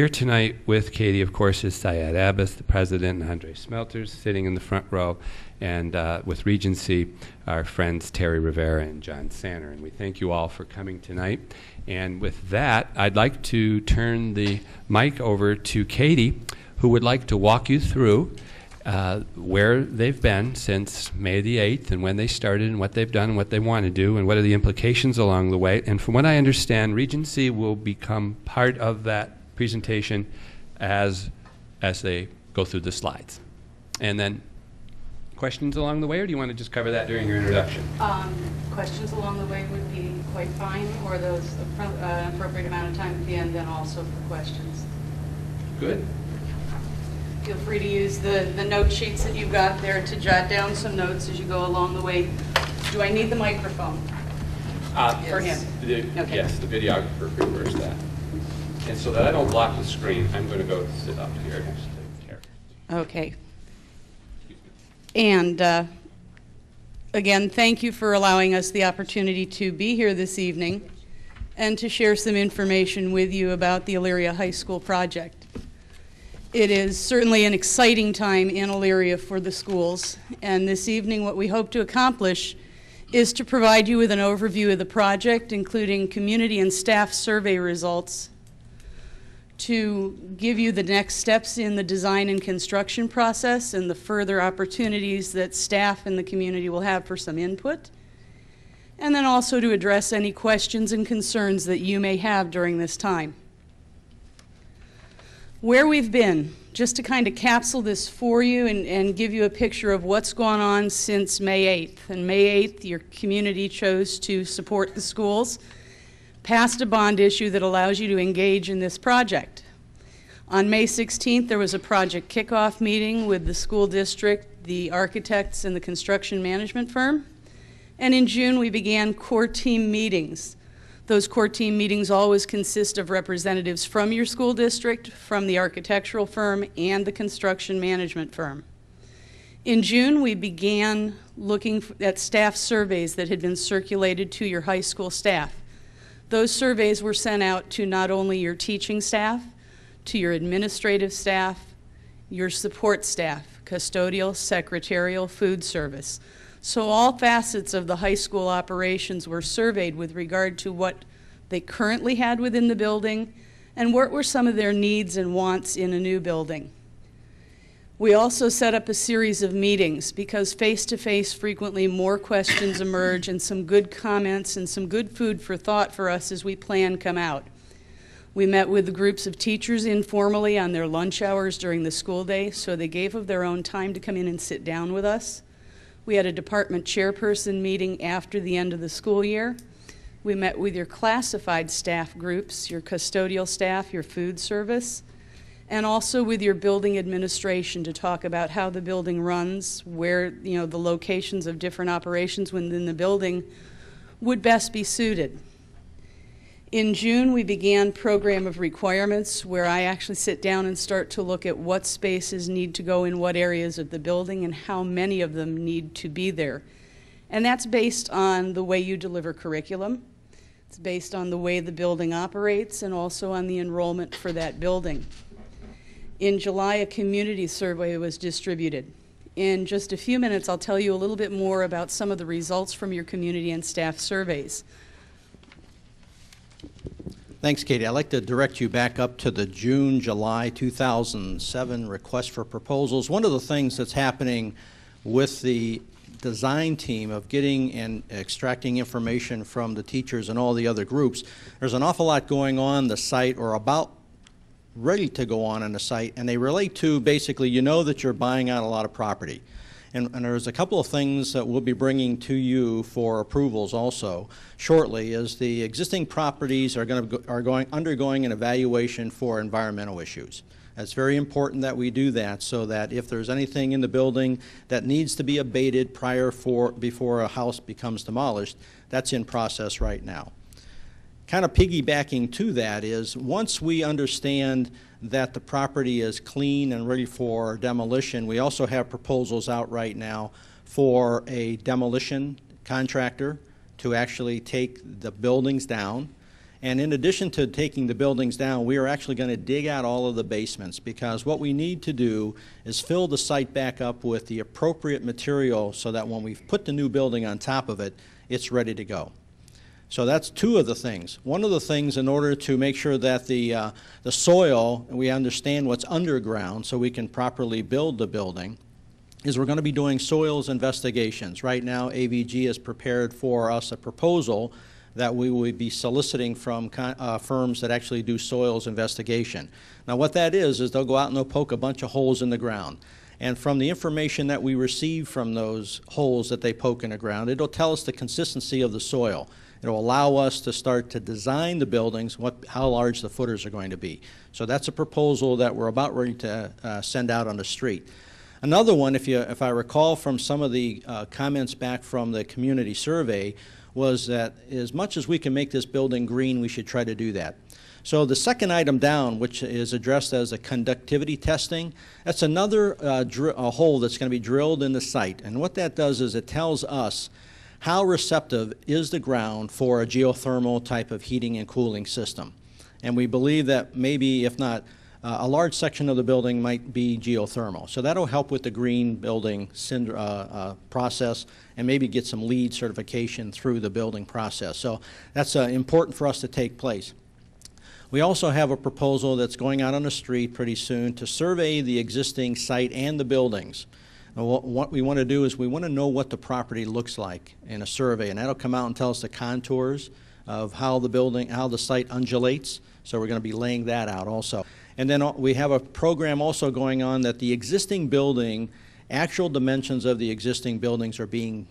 Here tonight with Katie, of course, is Syed Abbas, the president, and Andre Smelters sitting in the front row, and with Regency, our friends Terry Rivera and John Sanner. And we thank you all for coming tonight. And with that, I'd like to turn the mic over to Katie, who would like to walk you through where they've been since May the 8th and when they started and what they've done and what they want to do and what are the implications along the way. And from what I understand, Regency will become part of that presentation as they go through the slides. And then questions along the way, or do you want to just cover that during your introduction? Questions along the way would be quite fine, or those appropriate amount of time at the end, then also for questions. Good. Feel free to use the note sheets that you've got there to jot down some notes as you go along the way. Do I need the microphone for him? Okay. Yes, the videographer prefers that. And so that I don't block the screen, I'm going to go sit up here next to Terry. Okay. And again, thank you for allowing us the opportunity to be here this evening and to share some information with you about the Elyria High School project. It is certainly an exciting time in Elyria for the schools, and this evening what we hope to accomplish is to provide you with an overview of the project, including community and staff survey results, to give you the next steps in the design and construction process and the further opportunities that staff and the community will have for some input, and then also to address any questions and concerns that you may have during this time. Where we've been, just to kind of capsule this for you and give you a picture of what's gone on since May 8th. And May 8th, your community chose to support the schools, passed a bond issue that allows you to engage in this project. On May 16th, there was a project kickoff meeting with the school district, the architects, and the construction management firm. And in June, we began core team meetings. Those core team meetings always consist of representatives from your school district, from the architectural firm, and the construction management firm. In June, we began looking at staff surveys that had been circulated to your high school staff. Those surveys were sent out to not only your teaching staff, to your administrative staff, your support staff, custodial, secretarial, food service. So all facets of the high school operations were surveyed with regard to what they currently had within the building and what were some of their needs and wants in a new building. We also set up a series of meetings because face-to-face frequently more questions emerge and some good comments and some good food for thought for us as we plan come out. We met with the groups of teachers informally on their lunch hours during the school day, so they gave of their own time to come in and sit down with us. We had a department chairperson meeting after the end of the school year. We met with your classified staff groups, your custodial staff, your food service, and also with your building administration to talk about how the building runs, where the locations of different operations within the building would best be suited. In June, we began program of requirements where I actually sit down and start to look at what spaces need to go in what areas of the building and how many of them need to be there. And that's based on the way you deliver curriculum. It's based on the way the building operates and also on the enrollment for that building. In July, a community survey was distributed. In just a few minutes, I'll tell you a little bit more about some of the results from your community and staff surveys. Thanks, Katie. I'd like to direct you back up to the June-July 2007 request for proposals. One of the things that's happening with the design team of getting and extracting information from the teachers and all the other groups, there's an awful lot going on the site or about ready to go on the site, and they relate to basically that you're buying out a lot of property. And there's a couple of things that we'll be bringing to you for approvals also shortly. Is the existing properties are undergoing an evaluation for environmental issues. It's very important that we do that so that if there's anything in the building that needs to be abated before a house becomes demolished, that's in process right now. Kind of piggybacking to that is once we understand that the property is clean and ready for demolition, we also have proposals out right now for a demolition contractor to actually take the buildings down And in addition to taking the buildings down, we are actually going to dig out all of the basements, because what we need to do is fill the site back up with the appropriate material so that when we put the new building on top of it, it's ready to go. So that's two of the things. One of the things, in order to make sure that the soil, we understand what's underground so we can properly build the building, is we're going to be doing soils investigations. Right now, AVG has prepared for us a proposal that we will be soliciting from firms that actually do soils investigation. Now what that is they'll go out and they'll poke a bunch of holes in the ground. And from the information that we receive from those holes that they poke in the ground, it'll tell us the consistency of the soil. It'll allow us to start to design the buildings, how large the footers are going to be. So that's a proposal that we're about ready to send out on the street. Another one, if I recall from some of the comments back from the community survey, was that as much as we can make this building green, we should try to do that. So the second item down, which is addressed as a conductivity testing, that's another a hole that's going to be drilled in the site. And what that does is it tells us how receptive is the ground for a geothermal type of heating and cooling system. And we believe that maybe, if not, a large section of the building might be geothermal. So that'll help with the green building process and maybe get some LEED certification through the building process. So that's important for us to take place. We also have a proposal that's going out on the street pretty soon to survey the existing site and the buildings. And what we want to do is we want to know what the property looks like in a survey, and that'll come out and tell us the contours of how the site undulates. So we're going to be laying that out also. And then we have a program also going on that the existing building, actual dimensions of the existing buildings are being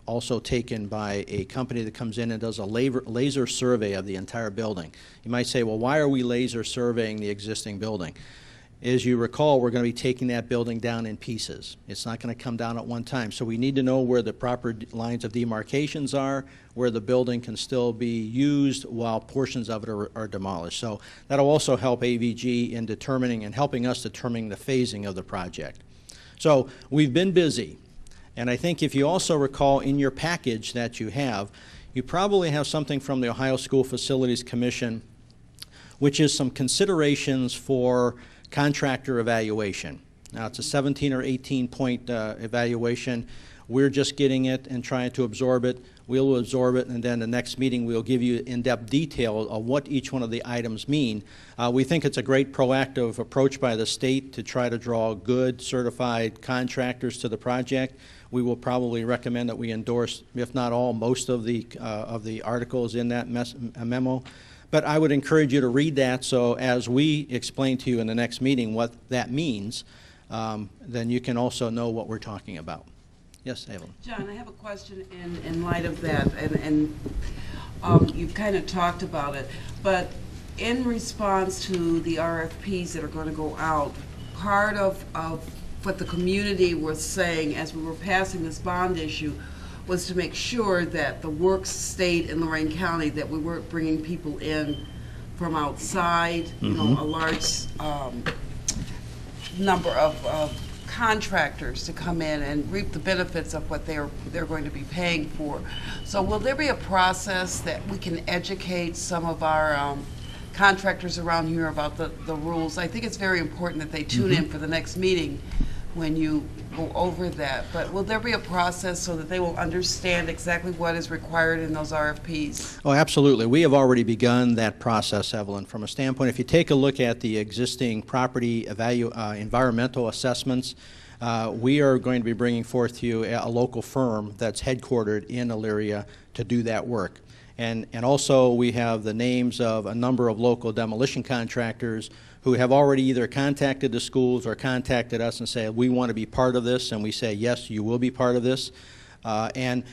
also taken by a company that comes in and does a laser survey of the entire building. You might say, well, why are we laser surveying the existing building? As you recall, we're going to be taking that building down in pieces. It's not going to come down at one time. So we need to know where the proper lines of demarcations are, where the building can still be used while portions of it are demolished. So that'll also help AVG in determining and helping us determine the phasing of the project. So we've been busy. And I think if you also recall in your package that you probably have something from the Ohio School Facilities Commission, which is some considerations for contractor evaluation. Now it's a 17 or 18 point evaluation. We're just getting it and trying to absorb it. We'll absorb it, and then the next meeting we'll give you in-depth detail of what each one of the items mean. We think it's a great proactive approach by the state to try to draw good certified contractors to the project. We will probably recommend that we endorse, if not all, most of the articles in that memo. But I would encourage you to read that, so as we explain to you in the next meeting what that means, then you can also know what we're talking about. Yes, Evelyn. John, I have a question in light of that, and you've kind of talked about it, but in response to the RFPs that are going to go out, part of what the community was saying as we were passing this bond issue was to make sure that the work stayed in Lorain County, that we weren't bringing people in from outside, you know, a large number of contractors to come in and reap the benefits of what they're going to be paying for. So will there be a process that we can educate some of our contractors around here about the rules? I think it's very important that they tune in for the next meeting when you go over that, but will there be a process so that they will understand exactly what is required in those RFPs? Oh, absolutely. We have already begun that process, Evelyn, from a standpoint. If you take a look at the existing property environmental assessments, we are going to be bringing forth to you a local firm that's headquartered in Elyria to do that work. And also we have the names of a number of local demolition contractors who have already either contacted the schools or contacted us and said, we want to be part of this, and we say, yes, you will be part of this. And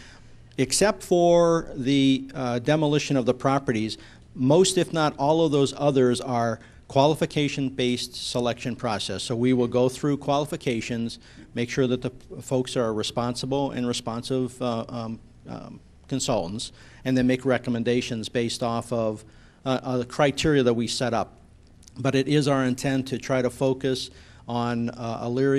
except for the demolition of the properties, most, if not all of those others are qualification-based selection process. So we will go through qualifications, make sure that the folks are responsible and responsive consultants, and then make recommendations based off of the criteria that we set up. But it is our intent to try to focus on Elyria